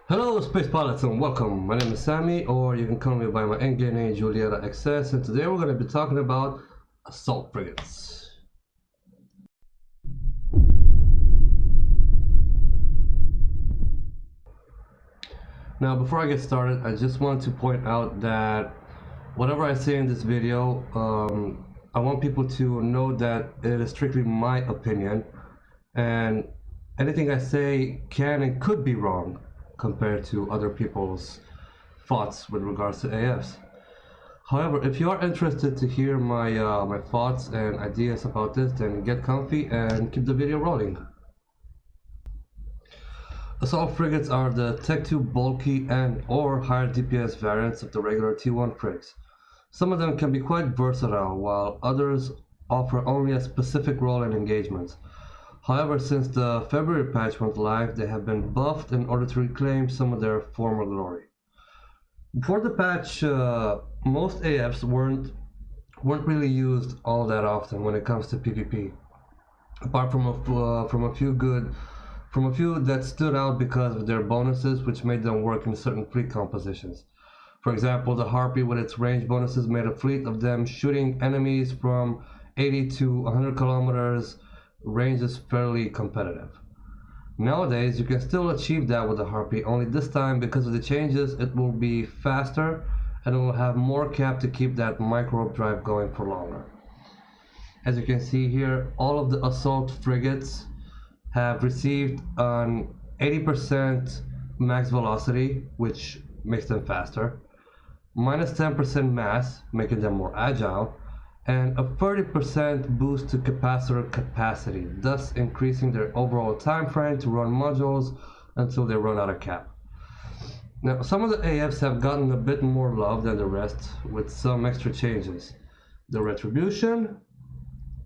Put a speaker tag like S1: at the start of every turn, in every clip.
S1: Hello space pilots and welcome. My name is Sammy, or you can call me by my endgame name GiullietaXS, and today we're going to be talking about Assault Frigates. Now before I get started, I just want to point out that whatever I say in this video, I want people to know that it is strictly my opinion, and anything I say can and could be wrong compared to other people's thoughts with regards to AFs. However, if you are interested to hear my thoughts and ideas about this, then get comfy and keep the video rolling. Assault frigates are the Tech 2 bulky and or higher DPS variants of the regular T1 frigs. Some of them can be quite versatile, while others offer only a specific role in engagements. However, since the February patch went live, they have been buffed in order to reclaim some of their former glory. Before the patch, most AFs weren't really used all that often when it comes to PvP, apart from a few that stood out because of their bonuses, which made them work in certain fleet compositions. For example, the Harpy with its range bonuses made a fleet of them shooting enemies from 80 to 100 kilometers. Range is fairly competitive. Nowadays, you can still achieve that with the Harpy, only this time because of the changes it will be faster and it will have more cap to keep that micro drive going for longer. As you can see here, all of the assault frigates have received an 80% max velocity, which makes them faster, minus 10% mass, making them more agile, and a 30% boost to capacitor capacity, thus increasing their overall time frame to run modules until they run out of cap. Now, some of the AFs have gotten a bit more love than the rest, with some extra changes. The Retribution,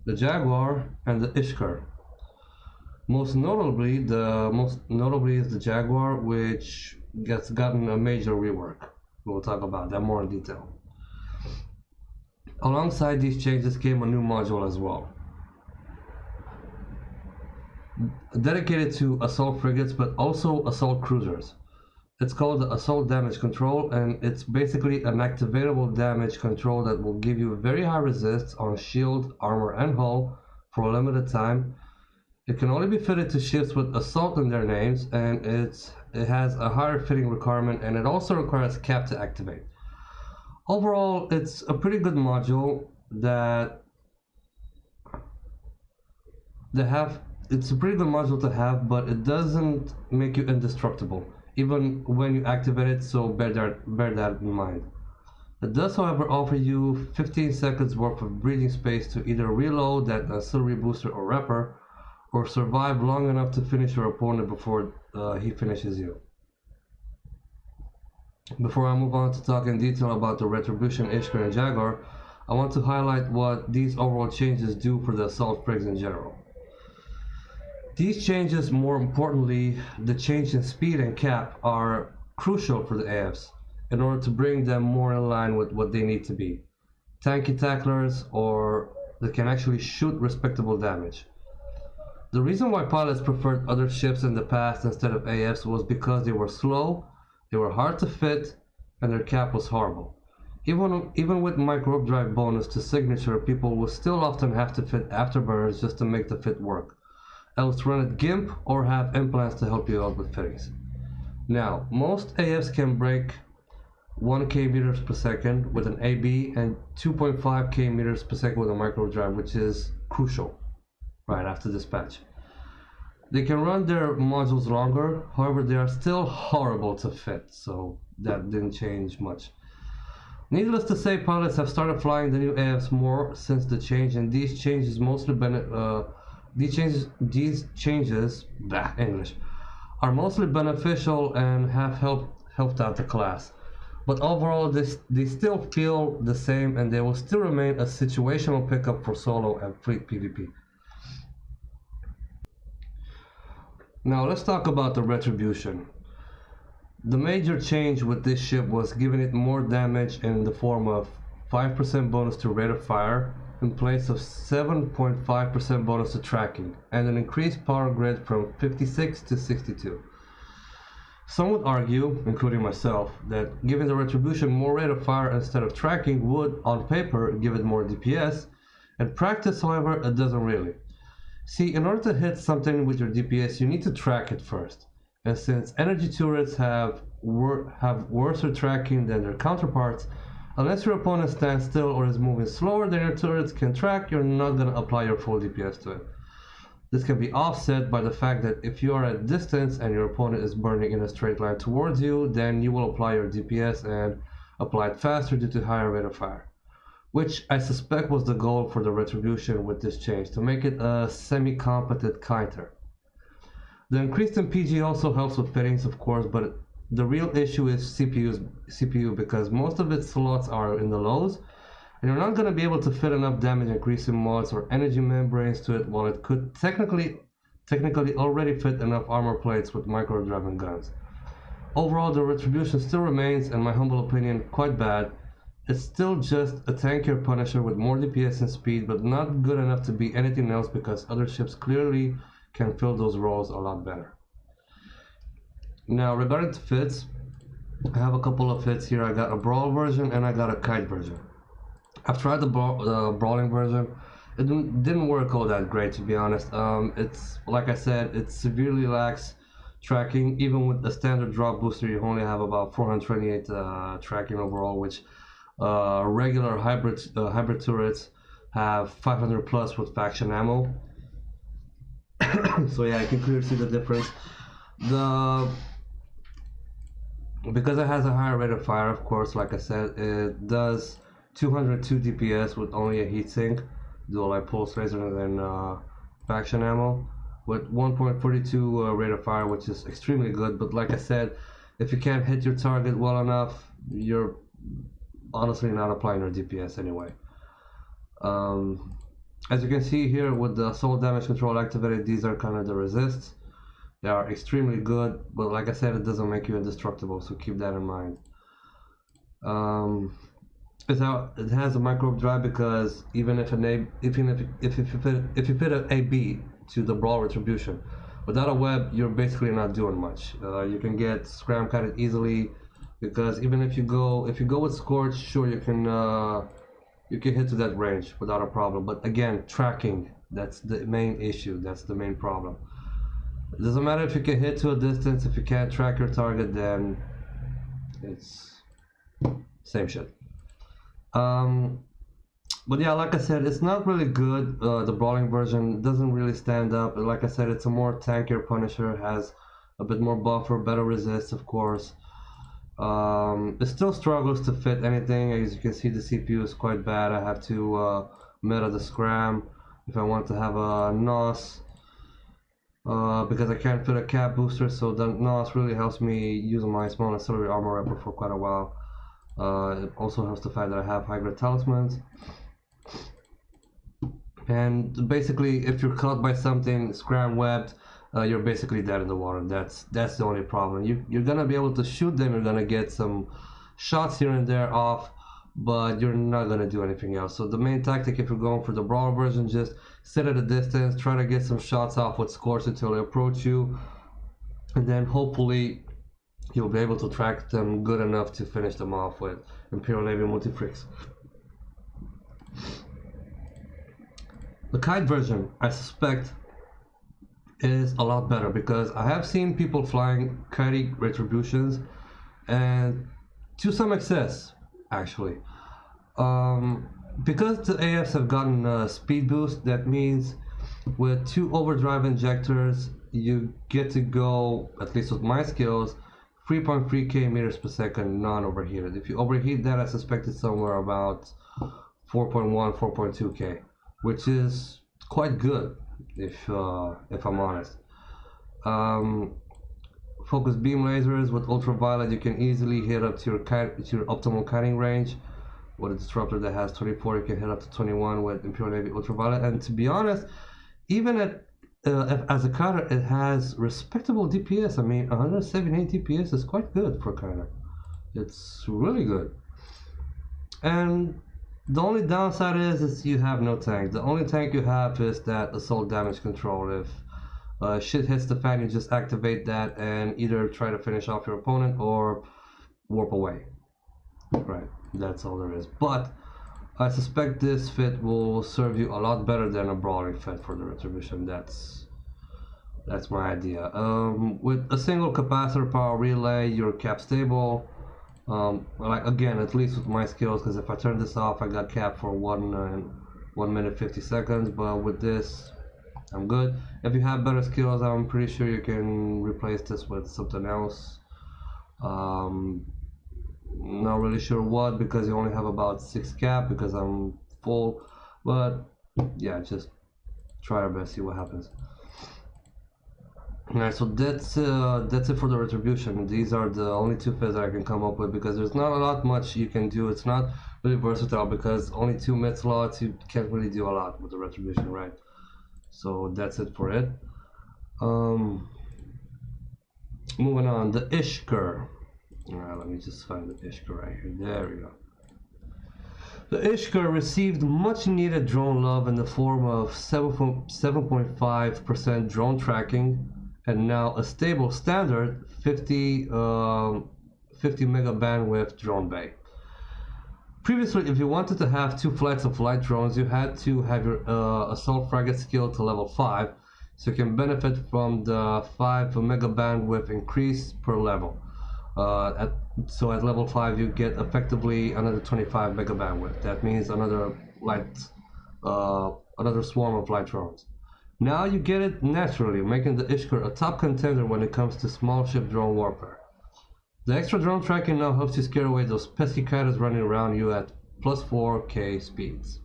S1: the Jaguar, and the Ishkur. Most notably is the Jaguar, which gets gotten a major rework. We'll talk about that more in detail. Alongside these changes came a new module as well, dedicated to assault frigates but also assault cruisers. It's called the Assault Damage Control, and it's basically an activatable damage control that will give you very high resists on shield, armor, and hull for a limited time. It can only be fitted to ships with assault in their names, and it has a higher fitting requirement, and it also requires cap to activate. Overall, it's a pretty good module it's a pretty good module to have, but it doesn't make you indestructible, even when you activate it, so bear that in mind. It does, however, offer you 15 seconds worth of breathing space to either reload that auxiliary booster or repper, or survive long enough to finish your opponent before he finishes you. Before I move on to talk in detail about the Retribution, Ishkur, and Jaguar, I want to highlight what these overall changes do for the assault frigs in general. These changes, more importantly, the change in speed and cap, are crucial for the AFs in order to bring them more in line with what they need to be. Tanky tacklers, or that can actually shoot respectable damage. The reason why pilots preferred other ships in the past instead of AFs was because they were slow, they were hard to fit, and their cap was horrible. Even with micro drive bonus to signature, people will still often have to fit afterburners just to make the fit work. Else run it GIMP or have implants to help you out with fittings. Now, most AFs can break 1k meters per second with an AB and 2.5k meters per second with a micro drive, which is crucial right after dispatch. They can run their modules longer, however they are still horrible to fit, so that didn't change much. Needless to say, pilots have started flying the new AFs more since the change, and these changes are mostly beneficial and have helped out the class. But overall, they still feel the same, and they will still remain a situational pickup for solo and fleet PvP. Now let's talk about the Retribution. The major change with this ship was giving it more damage in the form of 5% bonus to rate of fire in place of 7.5% bonus to tracking, and an increased power grid from 56 to 62. Some would argue, including myself, that giving the Retribution more rate of fire instead of tracking would, on paper, give it more DPS. In practice, however, it doesn't really. See, in order to hit something with your DPS, you need to track it first. And since energy turrets have worse tracking than their counterparts, unless your opponent stands still or is moving slower than your turrets can track, you're not going to apply your full DPS to it. This can be offset by the fact that if you are at distance and your opponent is burning in a straight line towards you, then you will apply your DPS and apply it faster due to higher rate of fire. Which I suspect was the goal for the Retribution with this change, to make it a semi-competent counter. The increase in PG also helps with fittings, of course, but the real issue is CPU because most of its slots are in the lows, and you're not going to be able to fit enough damage increasing mods or energy membranes to it, while it could technically already fit enough armor plates with micro-driven guns. Overall, the Retribution still remains, in my humble opinion, quite bad. It's still just a tankier Punisher with more DPS and speed, but not good enough to be anything else because other ships clearly can fill those roles a lot better. Now, regarding to fits, I have a couple of fits here. I got a Brawl version and I got a Kite version. I've tried the Brawling version. It didn't work all that great, to be honest. It's, like I said, it severely lacks tracking. Even with the standard drop booster, you only have about 428 tracking overall, which regular hybrid turrets have 500 plus with faction ammo. So yeah, I can clearly see the difference. Because it has a higher rate of fire, of course, like I said, it does 202 DPS with only a heatsink, dual light pulse rather than faction ammo, with 1.42 rate of fire, which is extremely good. But like I said, if you can't hit your target well enough, you're honestly not applying your DPS anyway. As you can see here with the Assault damage control activated, these are kind of the resists. They are extremely good, but like I said, it doesn't make you indestructible, so keep that in mind. It has a micro drive because even if you fit an AB to the Brawl Retribution, without a web, you're basically not doing much. You can get scram kited easily because even if you go with Scorch, sure you can hit to that range without a problem. But again, tracking, that's the main issue. That's the main problem. It doesn't matter if you can hit to a distance. If you can't track your target, then it's same shit. But yeah, like I said, it's not really good. The Brawling version doesn't really stand up. Like I said, it's a more tankier Punisher, has a bit more buffer, better resist, of course. It still struggles to fit anything. As you can see, the CPU is quite bad. I have to meta the scram if I want to have a NOS, because I can't fit a cap booster, so the NOS really helps me use my small ancillary armor rapper for quite a while. It also helps the fact that I have high grade talismans. And basically, if you're caught by something scram webbed, you're basically dead in the water. That's the only problem. You're gonna be able to shoot them. You're gonna get some shots here and there off, but you're not gonna do anything else. So the main tactic, if you're going for the Brawl version, just sit at a distance, try to get some shots off with Scorch until they approach you, and then hopefully you'll be able to track them good enough to finish them off with Imperial Navy multi-freaks. The Kite version, I suspect, is a lot better because I have seen people flying kitey Retributions, and to some excess, actually. Because the AFs have gotten a speed boost, that means with 2 overdrive injectors, you get to go, at least with my skills, 3.3k meters per second non-overheated. If you overheat that, I suspect it's somewhere about 4.1, 4.2k, which is quite good if I'm honest. Focus beam lasers with ultraviolet, you can easily hit up to your optimal kiting range. With a disruptor that has 24, you can hit up to 21 with Imperial Navy ultraviolet. And to be honest, even at as a cutter, it has respectable DPS. I mean, 178 DPS is quite good for a cutter. It's really good. And the only downside is you have no tank. The only tank you have is that assault damage control. If Shit hits the fan, you just activate that and either try to finish off your opponent or warp away. Right, that's all there is. But I suspect this fit will serve you a lot better than a brawling fit for the Retribution. That's my idea. With a single capacitor power relay, you're cap stable. Like again, at least with my skills, because if I turn this off, I got capped for 1 minute 50 seconds. But with this, I'm good. If you have better skills, I'm pretty sure you can replace this with something else. Not really sure what, because you only have about 6 cap because I'm full. But yeah, just try our best, see what happens. Alright, so that's it for the Retribution. These are the only 2 fits that I can come up with, because there's not a lot much you can do. It's not really versatile because only 2 mid slots, you can't really do a lot with the Retribution, right? So that's it for it. Moving on, the Ishkur. Alright, let me just find the Ishkur right here. There we go. The Ishkur received much needed drone love in the form of 7.5% drone tracking, and now a stable standard 50 mega bandwidth drone bay. Previously, if you wanted to have 2 flights of light drones, you had to have your Assault Frigate skill to level 5, so you can benefit from the 5 mega bandwidth increase per level. So at level 5 you get effectively another 25 mega bandwidth. That means another another swarm of light drones. Now you get it naturally, making the Ishkur a top contender when it comes to small ship drone warfare. The extra drone tracking now helps you scare away those pesky cutters running around you at plus 4k speeds.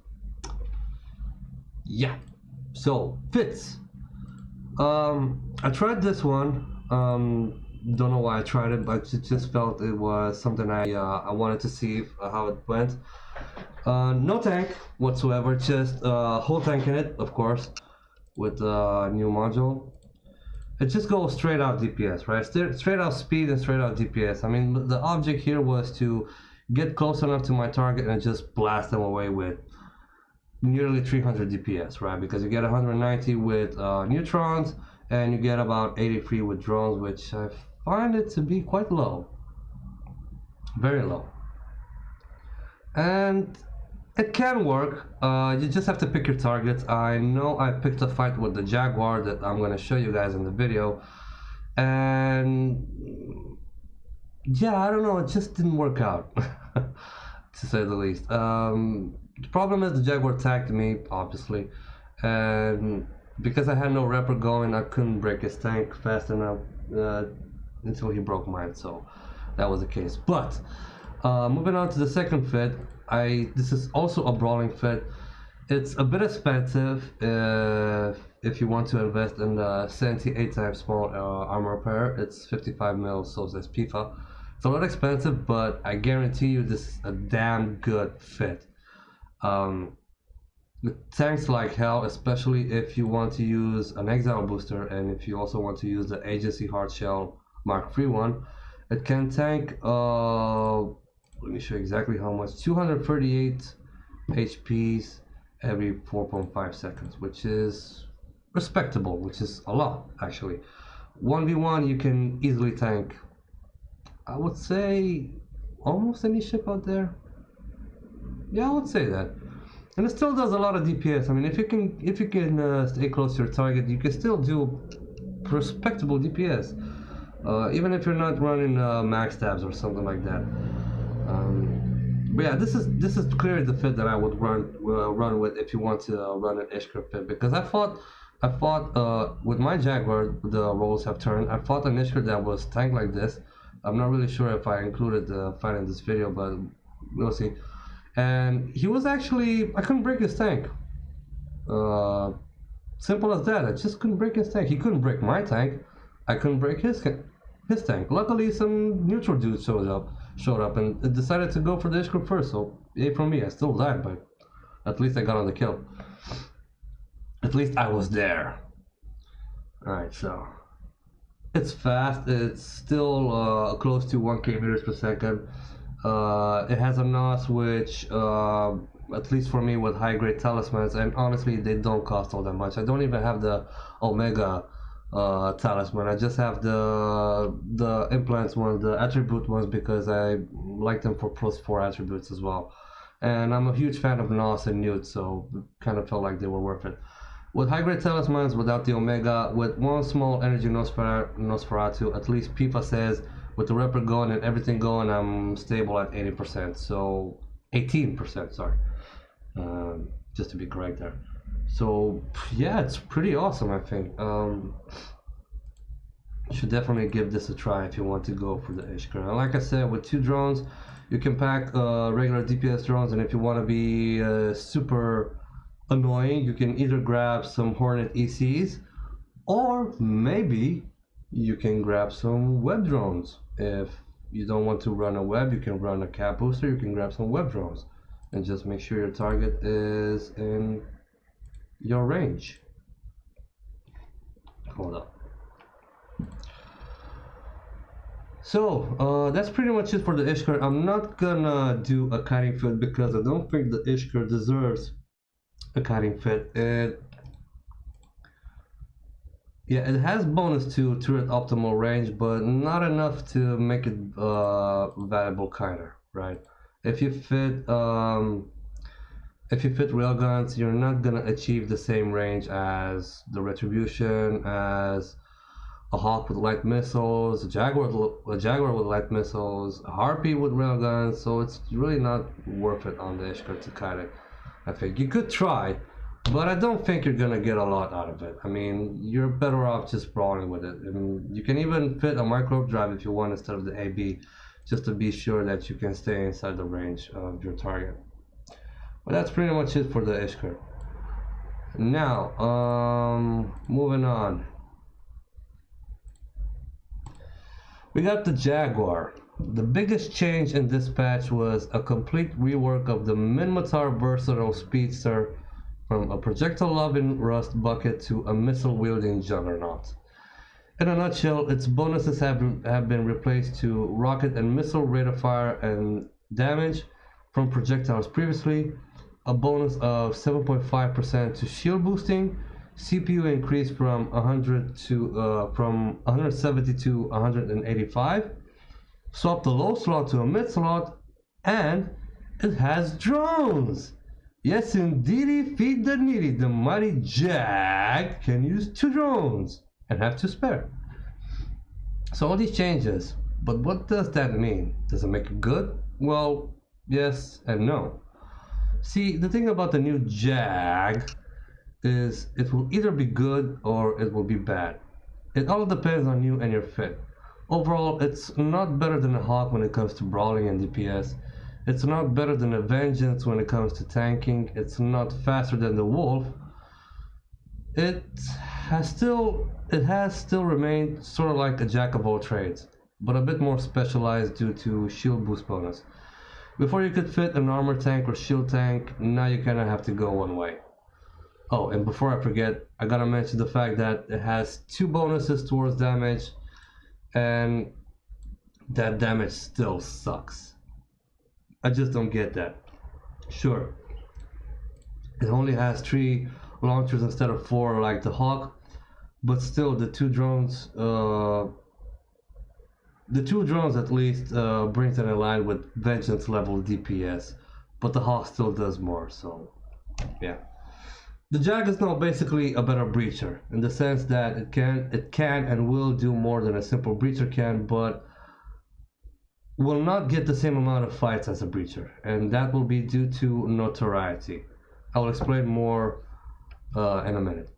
S1: Yeah, so fits. I tried this one. Don't know why I tried it, but I just felt it was something I wanted to see how it went. No tank whatsoever, just whole tank in it, of course, with the new module. It just goes straight out DPS, right? Straight out speed and straight out DPS. I mean, the object here was to get close enough to my target and just blast them away with nearly 300 DPS, right? Because you get 190 with neutrons, and you get about 83 with drones, which I find it to be quite low. Very low. And it can work. You just have to pick your targets. I know I picked a fight with the Jaguar that I'm going to show you guys in the video. And yeah, I don't know, it just didn't work out, to say the least. The problem is the Jaguar attacked me, obviously. And because I had no repper going, I couldn't break his tank fast enough until he broke mine, so that was the case. But moving on to the second fit, this is also a brawling fit. It's a bit expensive if you want to invest in the 78 times small armor repair. It's 55 mil, so says PIFA. It's a lot expensive, but I guarantee you this is a damn good fit. The tanks like hell, especially if you want to use an exile booster, and if you also want to use the Agency Hard Shell Mark III one. It can tank, let me show you exactly how much, 238 HPs every 4.5 seconds, which is respectable, which is a lot actually. 1v1 you can easily tank, I would say, almost any ship out there. Yeah, I would say that. And it still does a lot of DPS. I mean, if you can stay close to your target, you can still do respectable DPS, even if you're not running max tabs or something like that. But yeah, this is clearly the fit that I would run with if you want to run an Ishkur fit, because I fought with my Jaguar. The roles have turned. I fought an Ishkur that was tanked like this. I'm not really sure if I included the fight in this video, but we'll see. And he was actually, I couldn't break his tank. Simple as that. I just couldn't break his tank. He couldn't break my tank. I couldn't break his tank. Luckily, some neutral dude showed up and decided to go for the Ishkur first. So yay for me. I still died, but at least I got on the kill. At least I was there. Alright, so it's fast. It's still close to 1k meters per second. It has a NOS which, at least for me, with high grade talismans, and honestly they don't cost all that much. I don't even have the Omega talisman. I just have the implants one, the attribute ones, because I like them for +4 attributes as well. And I'm a huge fan of Nos and Newt, so kind of felt like they were worth it. With high grade talismans without the Omega, with one small energy Nosferatu, at least PIFA says, with the Repper going and everything going, I'm stable at 80%. So 18%, sorry. Just to be correct there. So yeah, it's pretty awesome, I think. You should definitely give this a try if you want to go for the Ishkur. And like I said, with 2 drones, you can pack regular DPS drones, and if you want to be super annoying, you can either grab some Hornet ECs, or maybe you can grab some web drones. If you don't want to run a web, you can run a cap booster, you can grab some web drones, and just make sure your target is in your range. Hold up. So that's pretty much it for the Ishkur. I'm not gonna do a kiting fit because I don't think the Ishkur deserves a kiting fit. It has bonus to turret optimal range, but not enough to make it valuable kiter, right? If you fit railguns, you're not gonna achieve the same range as the Retribution, as a Hawk with light missiles, a Jaguar with light missiles, a Harpy with railguns, so it's really not worth it on the Ishkur to kite it. I think you could try, but I don't think you're gonna get a lot out of it. I mean, you're better off just brawling with it. I mean, you can even fit a micro drive if you want instead of the AB, just to be sure that you can stay inside the range of your target. But that's pretty much it for the Ishkur. Now, moving on. We got the Jaguar. The biggest change in this patch was a complete rework of the Minmatar Versatile Speedster from a projectile-loving rust bucket to a missile-wielding juggernaut. In a nutshell, its bonuses have been replaced to rocket and missile rate of fire and damage from projectiles previously, a bonus of 7.5% to shield boosting, CPU increase from 170 to 185, swap the low slot to a mid slot, and it has drones. Yes, indeedy, feed the needy. The mighty Jag can use 2 drones and have 2 spare. So all these changes, but what does that mean? Does it make it good? Well, yes and no. See, the thing about the new Jag is it will either be good or it will be bad. It all depends on you and your fit. Overall, it's not better than a Hawk when it comes to brawling and DPS. It's not better than a Vengeance when it comes to tanking. It's not faster than the Wolf. It has still remained sort of like a jack of all trades, but a bit more specialized due to shield boost bonus. Before you could fit an armor tank or shield tank, now you kinda have to go one way. Oh, and before I forget, I gotta mention the fact that it has 2 bonuses towards damage, and that damage still sucks. I just don't get that. Sure, it only has 3 launchers instead of 4 like the Hawk, but still the 2 drones, at least brings it in line with Vengeance level DPS, but the Hawk still does more, so yeah. The Jag is now basically a better breacher in the sense that it can and will do more than a simple breacher can, but will not get the same amount of fights as a breacher, and that will be due to notoriety. I will explain more in a minute.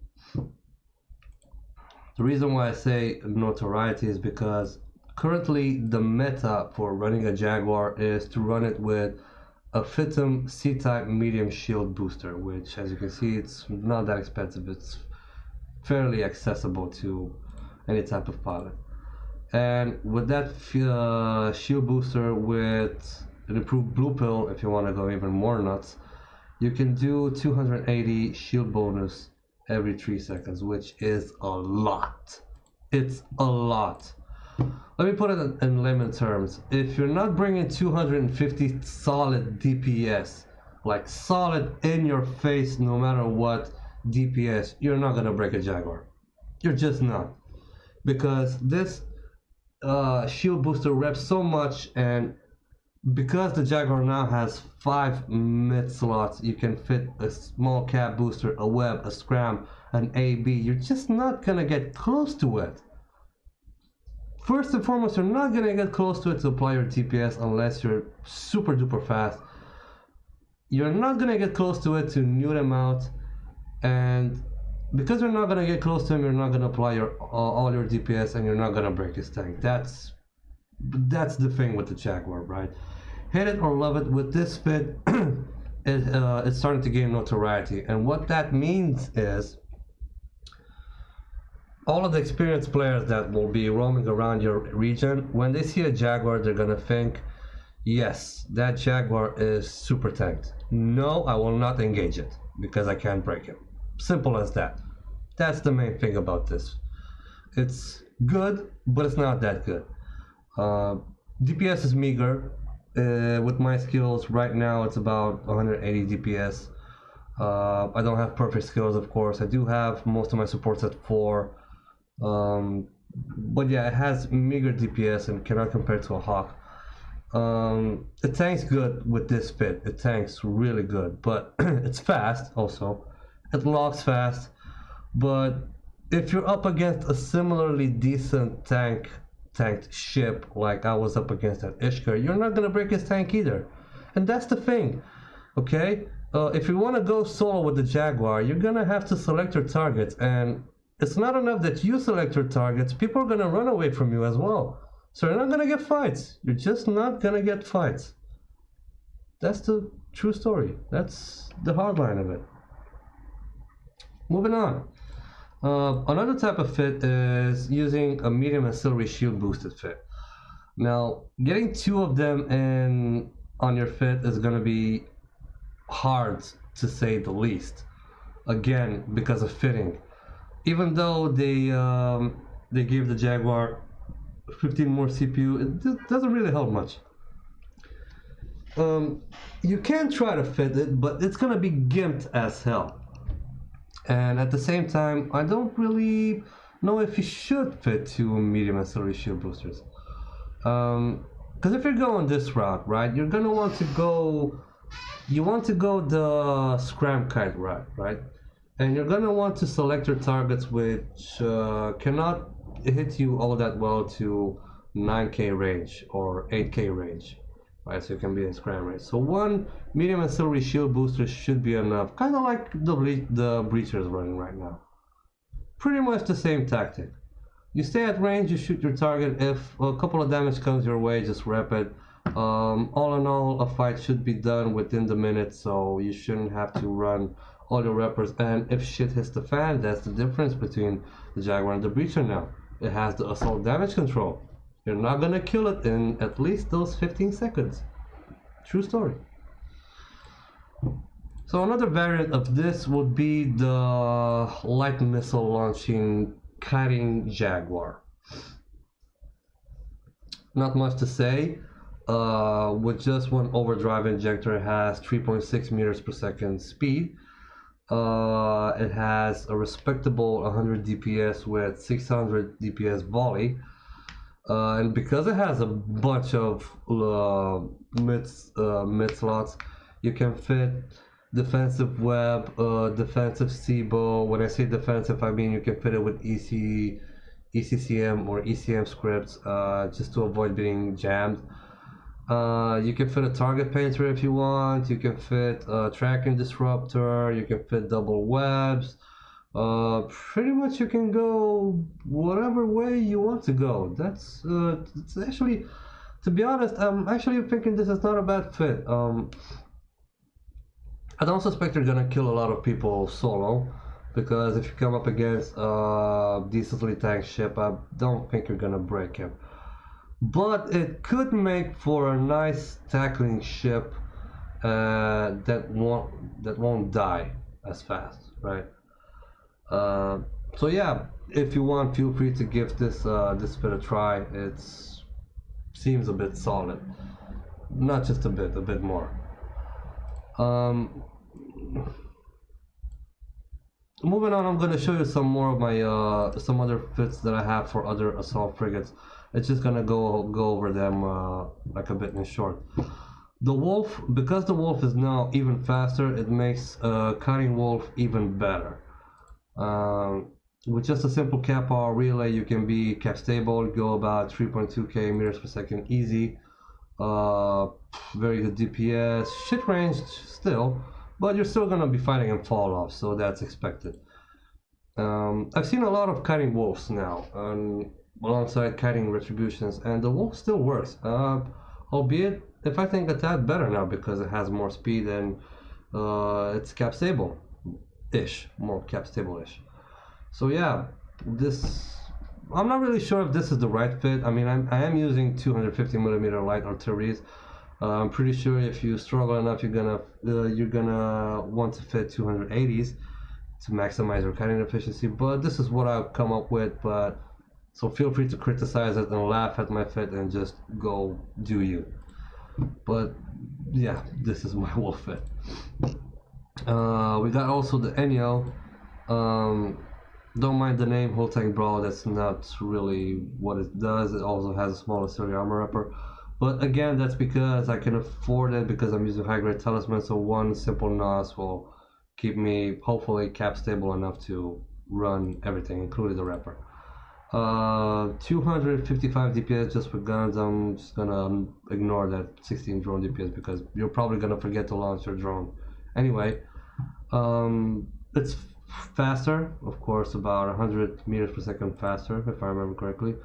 S1: The reason why I say notoriety is because currently the meta for running a Jaguar is to run it with a Fitum C-type medium shield booster, which, as you can see, it's not that expensive. It's fairly accessible to any type of pilot. And with that shield booster with an improved blue pill, if you want to go even more nuts, you can do 280 shield bonus every 3 seconds, which is a lot. It's a lot. Let me put it in layman terms. If you're not bringing 250 solid DPS, like solid in your face no matter what DPS, you're not gonna break a Jaguar. You're just not. because this shield booster reps so much, and because the Jaguar now has 5 mid slots, you can fit a small cap booster, a web, a scram, an AB. You're just not gonna get close to it. First and foremost, you're not gonna get close to it to apply your DPS unless you're super duper fast. You're not gonna get close to it to nuke him out, and because you're not gonna get close to him, you're not gonna apply your all your DPS, and you're not gonna break his tank. That's the thing with the Jaguar, right? Hate it or love it, with this fit, it's starting to gain notoriety, and what that means is all of the experienced players that will be roaming around your region, when they see a Jaguar, they're gonna think, yes, that Jaguar is super tanked. No, I will not engage it because I can't break him. Simple as that. That's the main thing about this. It's good, but it's not that good. DPS is meager. With my skills right now, it's about 180 DPS. I don't have perfect skills, of course. I do have most of my supports at 4. But yeah, it has meager DPS and cannot compare to a Hawk. It tanks good with this fit. It tanks really good, but it's fast also. It locks fast, but if you're up against a similarly decent tanked ship like I was up against at Ishkur, you're not gonna break his tank either. And that's the thing, okay? If you want to go solo with the Jaguar, you're gonna have to select your targets, and it's not enough that you select your targets. People are gonna run away from you as well. So you're not gonna get fights. You're just not gonna get fights. That's the true story. That's the hard line of it. Moving on. Another type of fit is using a medium ancillary shield boosted fit. Now, getting 2 of them in on your fit is going to be hard, to say the least. Again, because of fitting. Even though they gave the Jaguar 15 more CPU, it doesn't really help much. You can try to fit it, but it's going to be gimped as hell. And at the same time, I don't really know if you should fit 2 medium ancillary shield boosters. Because if you're going this route, right, you're gonna want to go. You want to go the scram kite route, right? And you're gonna want to select your targets which cannot hit you all that well to 9K range or 8K range. Right, so you can be in scram range. So 1 medium ancillary shield booster should be enough, kind of like the breacher is running right now. Pretty much the same tactic. You stay at range, you shoot your target. If a couple of damage comes your way, just rep it. All in all, a fight should be done within the minute, so you shouldn't have to run all your reppers. And if shit hits the fan, that's the difference between the Jaguar and the breacher now. It has the assault damage control. You're not gonna kill it in at least those 15 seconds. True story. So another variant of this would be the light missile launching kiting Jaguar. Not much to say. With just 1 overdrive injector, it has 3.6 meters per second speed. It has a respectable 100 DPS with 600 DPS volley. And because it has a bunch of mid slots, you can fit defensive web, defensive SIBO. When I say defensive, I mean you can fit it with ECCM or ECM scripts, just to avoid being jammed. You can fit a target painter if you want. You can fit a tracking disruptor. You can fit double webs. Pretty much you can go whatever way you want to go. That's it's actually, to be honest, I'm actually thinking this is not a bad fit. I don't suspect you're gonna kill a lot of people solo, because if you come up against a decently tanked ship, I don't think you're gonna break him. But it could make for a nice tackling ship that won't die as fast, right? So yeah, if you want, feel free to give this fit a try. It seems a bit solid, not just a bit more. moving on, I'm gonna show you some more of my some other fits that I have for other assault frigates. It's just gonna go over them like a bit in short. The wolf, because the wolf is now even faster, it makes cutting wolf even better. With just a simple cap power relay, you can be cap stable, go about 3.2k meters per second easy. Very good DPS, shit ranged still, but you're still gonna be fighting and fall off, so that's expected. I've seen a lot of kiting wolves now, alongside kiting retributions, and the wolf still works. Albeit, if I think a tad better now because it has more speed and it's cap stable-ish, more cap stable-ish. So yeah, this. I'm not really sure if this is the right fit. I mean, I am using 250mm light artilleries. I'm pretty sure if you struggle enough, you're gonna want to fit 280s to maximize your cutting efficiency. But this is what I've come up with. But so feel free to criticize it and laugh at my fit and just go do you. But yeah, this is my wolf fit. We got also the Enyo. Don't mind the name Whole Tank Brawl, that's not really what it does. It also has a small auxiliary armor upper. But again, that's because I can afford it because I'm using high grade talisman, so one simple NOS will keep me hopefully cap stable enough to run everything, including the Rapper. 255 DPS just for guns. I'm just gonna ignore that 16 drone DPS because you're probably gonna forget to launch your drone. Anyway, it's faster, of course, about 100 meters per second faster, if I remember correctly.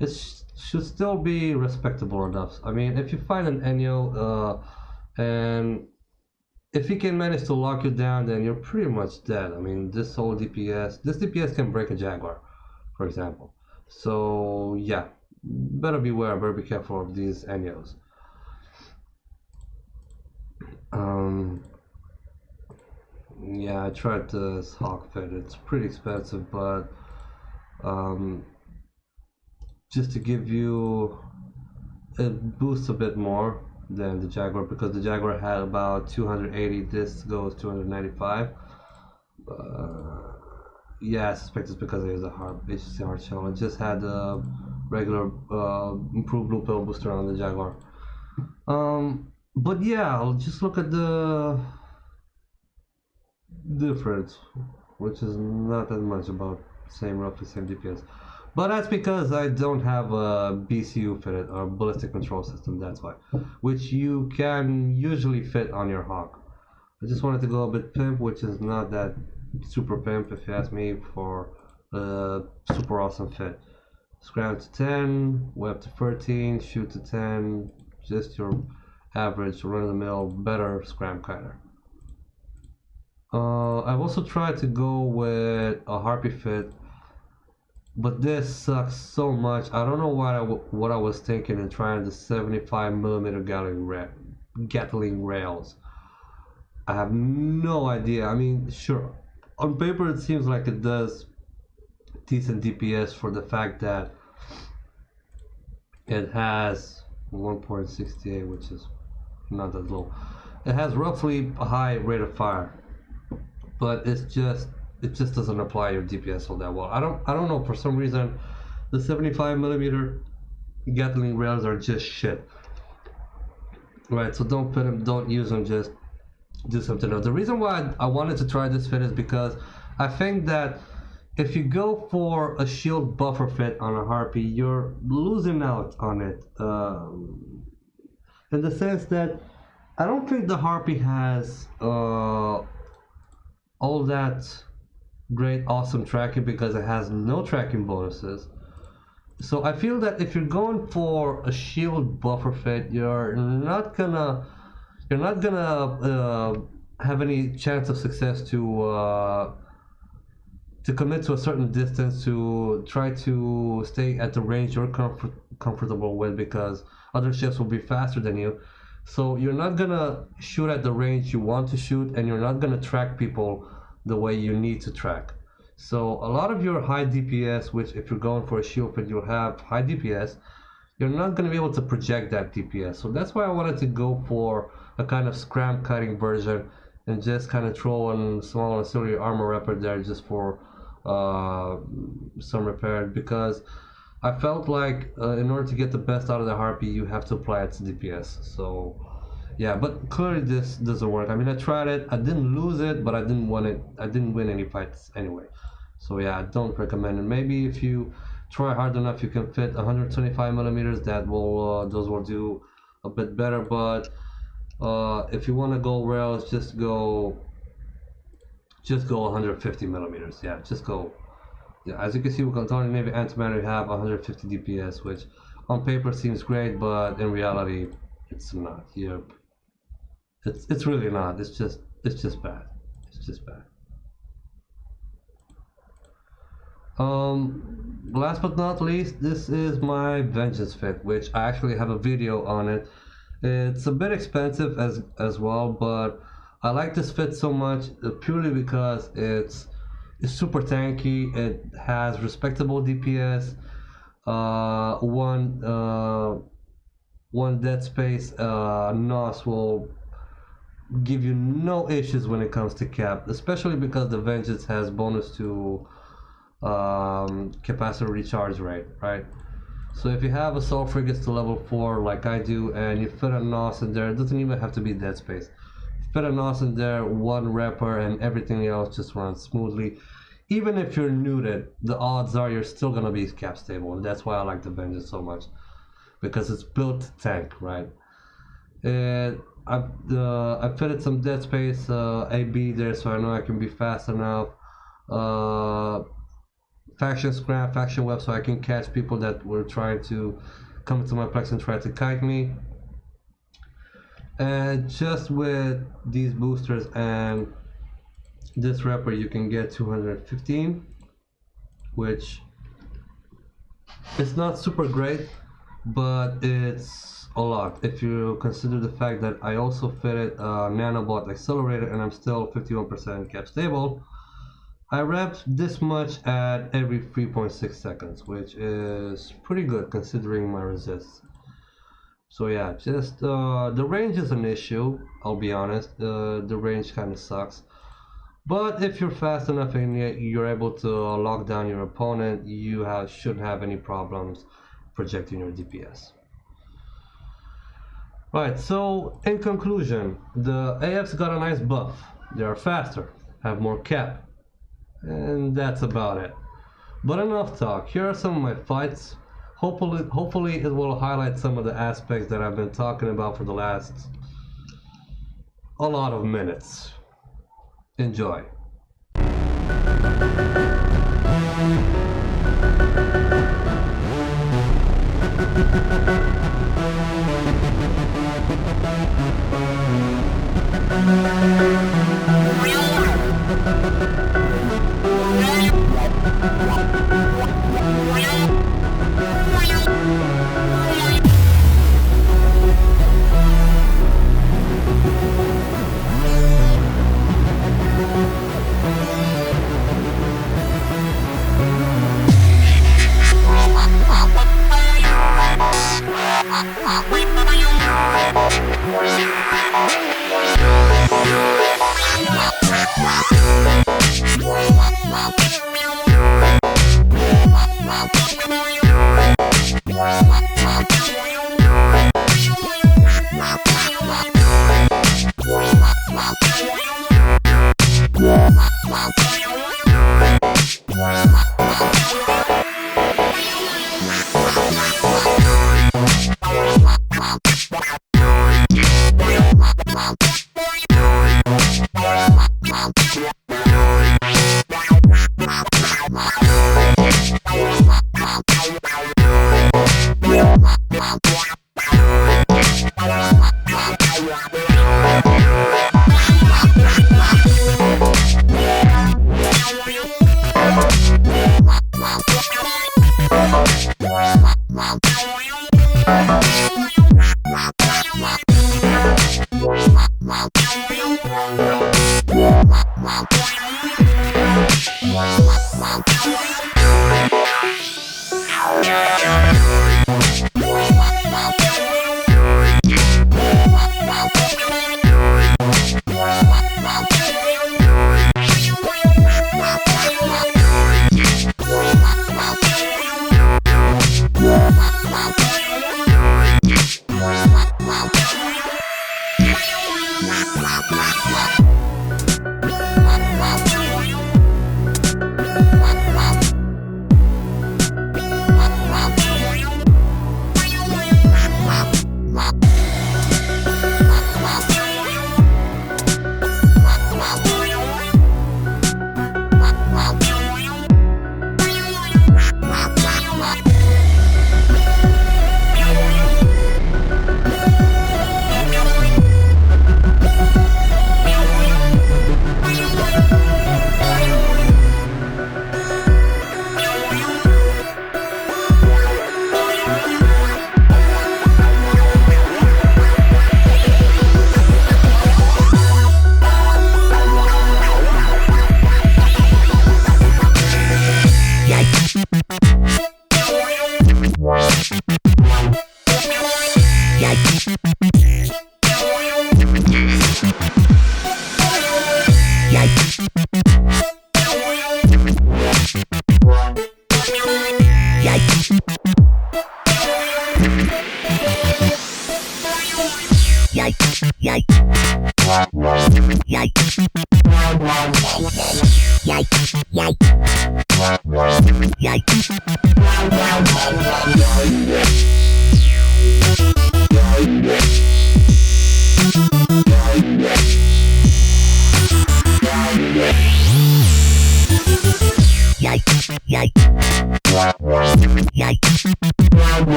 S1: It should still be respectable enough. I mean, if you find an Enyo, and if he can manage to lock you down, then you're pretty much dead. I mean, this DPS can break a Jaguar, for example. So yeah, better beware, better be careful of these Enyos. Yeah, I tried this Hawk Fit. It's pretty expensive, but just to give you, it boosts a bit more than the Jaguar because the Jaguar had about 280. This goes 295. Yeah, I suspect it's because it was a HC hard shell. It just had a regular improved blue pill booster on the Jaguar. But yeah, I'll just look at the difference, which is not that much, about roughly same DPS. But that's because I don't have a BCU fitted or ballistic control system, that's why. Which you can usually fit on your Hawk. I just wanted to go a bit pimp, which is not that super pimp if you ask me, for a super awesome fit. Scram to 10, web to 13, shoot to 10, just your average run-of-the-mill better scram kiter. I've also tried to go with a Harpy fit, but this sucks so much. I don't know what I was thinking in trying the 75mm Gatling rails. I have no idea. I mean, sure, on paper it seems like it does decent DPS for the fact that it has 1.68, which is not that low. It has roughly a high rate of fire, but it just doesn't apply your DPS all that well. I don't know, for some reason the 75mm Gatling rails are just shit. Right, so don't put them, don't use them, just do something else. The reason why I wanted to try this fit is because I think that if you go for a shield buffer fit on a Harpy, you're losing out on it. In the sense that I don't think the Harpy has all that great awesome tracking because it has no tracking bonuses. So I feel that if you're going for a shield buffer fit, you're not gonna have any chance of success to commit to a certain distance, to try to stay at the range you're comfortable with, because other ships will be faster than you. So you're not gonna shoot at the range you want to shoot, and you're not gonna track people the way you need to track. So a lot of your high DPS, which if you're going for a shield fit, you'll have high DPS, you're not going to be able to project that DPS. So that's why I wanted to go for a kind of scram cutting version and just kind of throw one small auxiliary armor repper there just for some repair, because I felt like in order to get the best out of the Harpy, you have to apply its DPS. So yeah, but clearly this doesn't work. I mean, I tried it, I didn't lose it, but I didn't win any fights anyway. So yeah, I don't recommend it. Maybe if you try hard enough, you can fit 125 millimeters. That will those will do a bit better. But if you want to go rails, just go 150 millimeters. Yeah, just go. Yeah, as you can see with Contoni Navy Antimatter, you have 150 DPS, which on paper seems great, but in reality, it's not. It's really not. It's just bad. It's just bad. Last but not least, this is my Vengeance fit, which I actually have a video on it. It's a bit expensive as well, but I like this fit so much purely because it's super tanky. It has respectable DPS. One dead space NOS will give you no issues when it comes to cap, especially because the Vengeance has bonus to capacitor recharge rate, right? So if you have Assault Frigates to level 4 like I do, and you fit a NOS in there, it doesn't even have to be dead space. Fit a NOS in there, one repper, and everything else just runs smoothly. Even if you're neutered, the odds are you're still gonna be cap stable, and that's why I like the Vengeance so much, because it's built to tank, right? And I fitted some dead space AB there, so I know I can be fast enough. Faction scrap, faction web, so I can catch people that were trying to come into my plex and try to kite me. And just with these boosters and this repper, you can get 215, which is not super great, but it's a lot if you consider the fact that I also fitted a nanobot accelerator and I'm still 51% cap stable. I wrapped this much at every 3.6 seconds, which is pretty good considering my resist. So yeah, just the range is an issue, I'll be honest. The range kind of sucks. But if you're fast enough and you're able to lock down your opponent, you shouldn't have any problems projecting your DPS. Right, so in conclusion, the AFs got a nice buff. They are faster, have more cap, and that's about it. But enough talk. Here are some of my fights. Hopefully it will highlight some of the aspects that I've been talking about for the last a lot of minutes. Enjoy.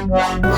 S2: Wow.